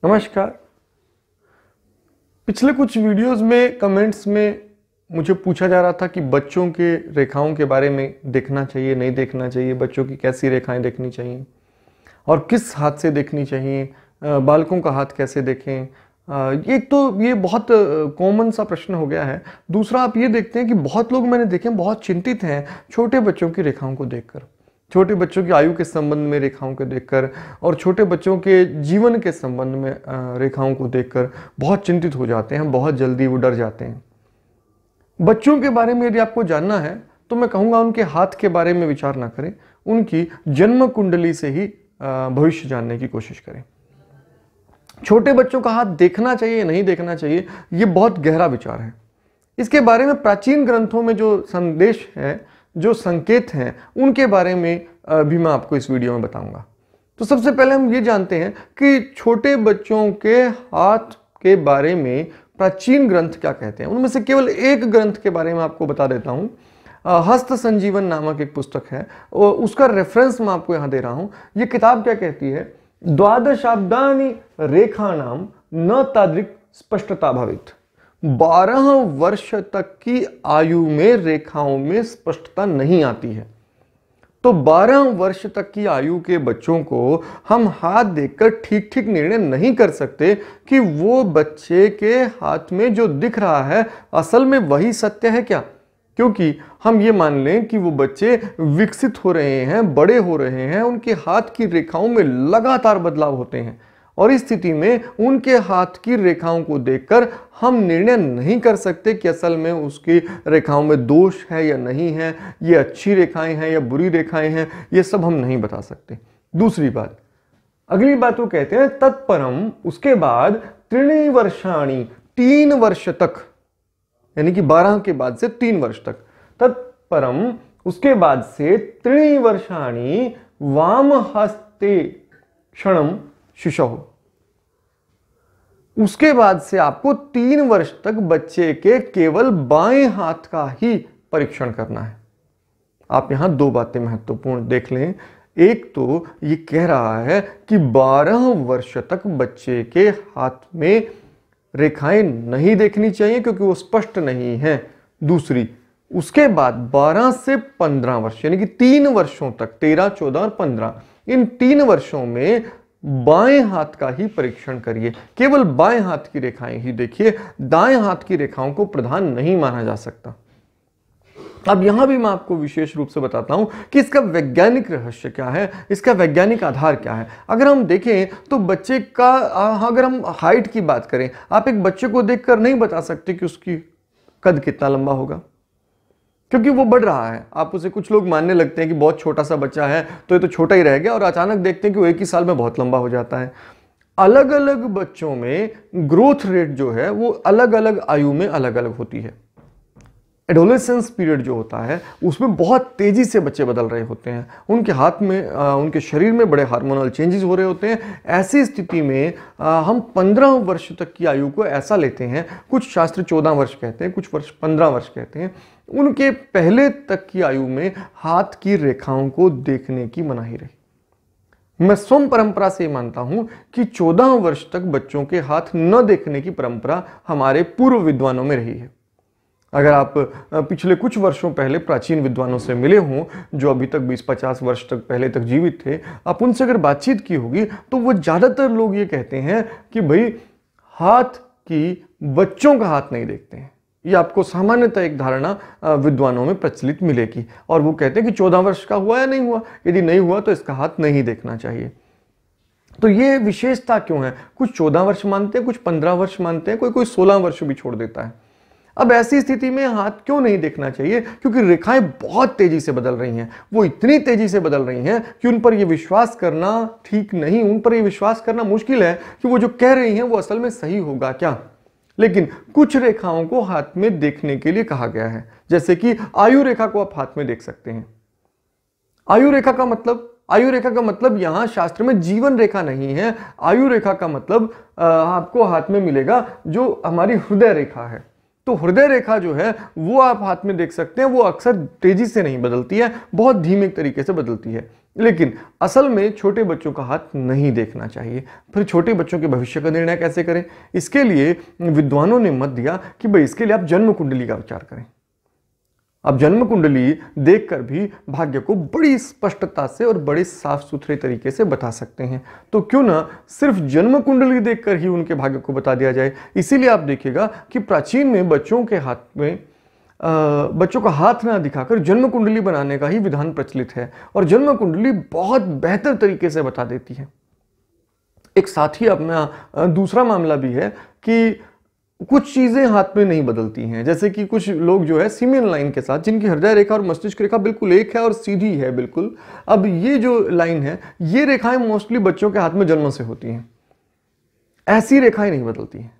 नमस्कार। पिछले कुछ वीडियोस में कमेंट्स में मुझे पूछा जा रहा था कि बच्चों के रेखाओं के बारे में देखना चाहिए नहीं देखना चाहिए, बच्चों की कैसी रेखाएं देखनी चाहिए और किस हाथ से देखनी चाहिए, बालकों का हाथ कैसे देखें। एक तो ये बहुत कॉमन सा प्रश्न हो गया है। दूसरा आप ये देखते हैं कि बहुत लोग मैंने देखे बहुत चिंतित हैं छोटे बच्चों की रेखाओं को देखकर, छोटे बच्चों की आयु के संबंध में रेखाओं को देखकर और छोटे बच्चों के जीवन के संबंध में रेखाओं को देखकर बहुत चिंतित हो जाते हैं, बहुत जल्दी वो डर जाते हैं। बच्चों के बारे में यदि आपको जानना है तो मैं कहूँगा उनके हाथ के बारे में विचार ना करें, उनकी जन्म कुंडली से ही भविष्य जानने की कोशिश करें। छोटे बच्चों का हाथ देखना चाहिए या नहीं देखना चाहिए, ये बहुत गहरा विचार है। इसके बारे में प्राचीन ग्रंथों में जो संदेश है, जो संकेत हैं, उनके बारे में भी मैं आपको इस वीडियो में बताऊंगा। तो सबसे पहले हम ये जानते हैं कि छोटे बच्चों के हाथ के बारे में प्राचीन ग्रंथ क्या कहते हैं। उनमें से केवल एक ग्रंथ के बारे में आपको बता देता हूं। हस्त संजीवन नामक एक पुस्तक है, उसका रेफरेंस मैं आपको यहां दे रहा हूं। ये किताब क्या कहती है? द्वादशाब्दानि रेखाणाम न तादृक् स्पष्टता भवेत्। 12 वर्ष तक की आयु में रेखाओं में स्पष्टता नहीं आती है। तो 12 वर्ष तक की आयु के बच्चों को हम हाथ देखकर ठीक ठीक निर्णय नहीं कर सकते कि वो बच्चे के हाथ में जो दिख रहा है असल में वही सत्य है क्या। क्योंकि हम ये मान लें कि वो बच्चे विकसित हो रहे हैं, बड़े हो रहे हैं, उनके हाथ की रेखाओं में लगातार बदलाव होते हैं और इस स्थिति में उनके हाथ की रेखाओं को देखकर हम निर्णय नहीं कर सकते कि असल में उसकी रेखाओं में दोष है या नहीं है, ये अच्छी रेखाएं हैं या बुरी रेखाएं हैं, ये सब हम नहीं बता सकते। दूसरी बात, अगली बात वो कहते हैं तत्परम, उसके बाद 3 वर्षाणि, 3 वर्ष तक, यानी कि 12 के बाद से 3 वर्ष तक, तत्परम उसके बाद से 3 वर्षाणि वाम हस्ते क्षणम शिशुः। उसके बाद से आपको 3 वर्ष तक बच्चे के केवल बाएं हाथ का ही परीक्षण करना है। आप यहां 2 बातें महत्वपूर्ण देख लें। एक तो ये कह रहा है कि 12 वर्ष तक बच्चे के हाथ में रेखाएं नहीं देखनी चाहिए क्योंकि वो स्पष्ट नहीं है। दूसरी, उसके बाद 12 से 15 वर्ष, यानी कि 3 वर्षों तक, 13, 14 और 15, इन 3 वर्षों में बाएं हाथ का ही परीक्षण करिए, केवल बाएं हाथ की रेखाएं ही देखिए। दाएं हाथ की रेखाओं को प्रधान नहीं माना जा सकता। अब यहां भी मैं आपको विशेष रूप से बताता हूं कि इसका वैज्ञानिक रहस्य क्या है, इसका वैज्ञानिक आधार क्या है। अगर हम देखें तो बच्चे का, अगर हम हाइट की बात करें, आप एक बच्चे को देखकर नहीं बता सकते कि उसकी कद कितना लंबा होगा क्योंकि वो बढ़ रहा है। आप उसे, कुछ लोग मानने लगते हैं कि बहुत छोटा सा बच्चा है तो ये तो छोटा ही रह गया, और अचानक देखते हैं कि वो 1 ही साल में बहुत लंबा हो जाता है। अलग अलग बच्चों में ग्रोथ रेट जो है वो अलग अलग आयु में अलग अलग होती है। एडोलेसेंस पीरियड जो होता है उसमें बहुत तेजी से बच्चे बदल रहे होते हैं, उनके हाथ में, उनके शरीर में बड़े हार्मोनल चेंजेस हो रहे होते हैं। ऐसी स्थिति में हम 15 वर्ष तक की आयु को ऐसा लेते हैं, कुछ शास्त्र 14 वर्ष कहते हैं, कुछ वर्ष 15 वर्ष कहते हैं। उनके पहले तक की आयु में हाथ की रेखाओं को देखने की मनाही रही। मैं स्वयं परंपरा से मानता हूं कि 14 वर्ष तक बच्चों के हाथ न देखने की परंपरा हमारे पूर्व विद्वानों में रही है। अगर आप पिछले कुछ वर्षों पहले प्राचीन विद्वानों से मिले हों जो अभी तक 20-50 वर्ष तक पहले तक जीवित थे, आप उनसे अगर बातचीत की होगी तो वो ज़्यादातर लोग ये कहते हैं कि भाई हाथ की, बच्चों का हाथ नहीं देखते हैं। ये आपको सामान्यतः एक धारणा विद्वानों में प्रचलित मिलेगी और वो कहते हैं कि 14 वर्ष का हुआ या नहीं हुआ, यदि नहीं हुआ तो इसका हाथ नहीं देखना चाहिए। तो ये विशेषता क्यों है? कुछ 14 वर्ष मानते हैं, कुछ 15 वर्ष मानते हैं, कोई 16 वर्ष भी छोड़ देता है। अब ऐसी स्थिति में हाथ क्यों नहीं देखना चाहिए? क्योंकि रेखाएं बहुत तेजी से बदल रही हैं, वो इतनी तेजी से बदल रही हैं कि उन पर यह विश्वास करना ठीक नहीं, उन पर यह विश्वास करना मुश्किल है कि वो जो कह रही हैं वो असल में सही होगा क्या। लेकिन कुछ रेखाओं को हाथ में देखने के लिए कहा गया है, जैसे कि आयु रेखा को आप हाथ में देख सकते हैं। आयु रेखा का मतलब यहां शास्त्र में जीवन रेखा नहीं है। आयु रेखा का मतलब आपको हाथ में मिलेगा जो हमारी हृदय रेखा है। तो हृदय रेखा जो है वो आप हाथ में देख सकते हैं, वो अक्सर तेजी से नहीं बदलती है, बहुत धीमे तरीके से बदलती है। लेकिन असल में छोटे बच्चों का हाथ नहीं देखना चाहिए। फिर छोटे बच्चों के भविष्य का निर्णय कैसे करें? इसके लिए विद्वानों ने मत दिया कि भाई इसके लिए आप जन्म कुंडली का विचार करें। आप जन्म कुंडली देखकर भी भाग्य को बड़ी स्पष्टता से और बड़े साफ सुथरे तरीके से बता सकते हैं। तो क्यों ना सिर्फ जन्म कुंडली देखकर ही उनके भाग्य को बता दिया जाए। इसीलिए आप देखिएगा कि प्राचीन में बच्चों का हाथ ना दिखाकर जन्म कुंडली बनाने का ही विधान प्रचलित है, और जन्म कुंडली बहुत बेहतर तरीके से बता देती है। एक साथ ही अपना दूसरा मामला भी है कि कुछ चीजें हाथ में नहीं बदलती हैं। जैसे कि कुछ लोग जो है सीमेन लाइन के साथ, जिनकी हृदय रेखा और मस्तिष्क रेखा बिल्कुल एक है और सीधी है बिल्कुल। अब ये जो लाइन है, ये रेखाएं मोस्टली बच्चों के हाथ में जन्म से होती हैं, ऐसी रेखाएं नहीं बदलती हैं।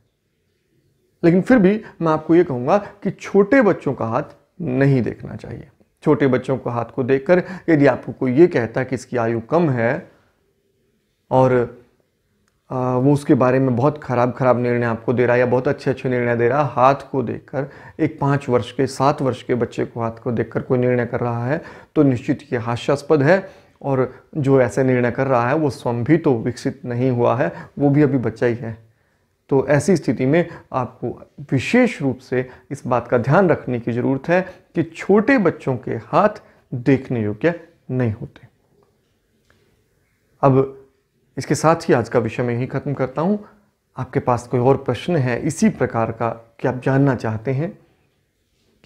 लेकिन फिर भी मैं आपको ये कहूंगा कि छोटे बच्चों का हाथ नहीं देखना चाहिए। छोटे बच्चों का हाथ को देखकर यदि आपको कोई ये कहता है कि इसकी आयु कम है और वो उसके बारे में बहुत खराब निर्णय आपको दे रहा है या बहुत अच्छे निर्णय दे रहा है, हाथ को देखकर, एक 5 वर्ष के 7 वर्ष के बच्चे को हाथ को देखकर कोई निर्णय कर रहा है, तो निश्चित ये हास्यास्पद है। और जो ऐसे निर्णय कर रहा है वो स्वयं भी तो विकसित नहीं हुआ है, वो भी अभी बच्चा ही है। तो ऐसी स्थिति में आपको विशेष रूप से इस बात का ध्यान रखने की जरूरत है कि छोटे बच्चों के हाथ देखने योग्य नहीं होते। अब इसके साथ ही आज का विषय मैं यही खत्म करता हूं। आपके पास कोई और प्रश्न है इसी प्रकार का कि आप जानना चाहते हैं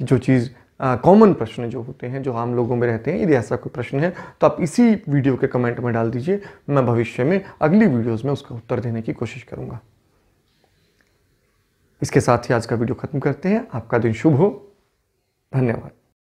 कि जो चीज़ कॉमन प्रश्न जो होते हैं, जो आम लोगों में रहते हैं, यदि ऐसा कोई प्रश्न है तो आप इसी वीडियो के कमेंट में डाल दीजिए। मैं भविष्य में अगली वीडियोज़ में उसका उत्तर देने की कोशिश करूँगा। इसके साथ ही आज का वीडियो खत्म करते हैं। आपका दिन शुभ हो। धन्यवाद।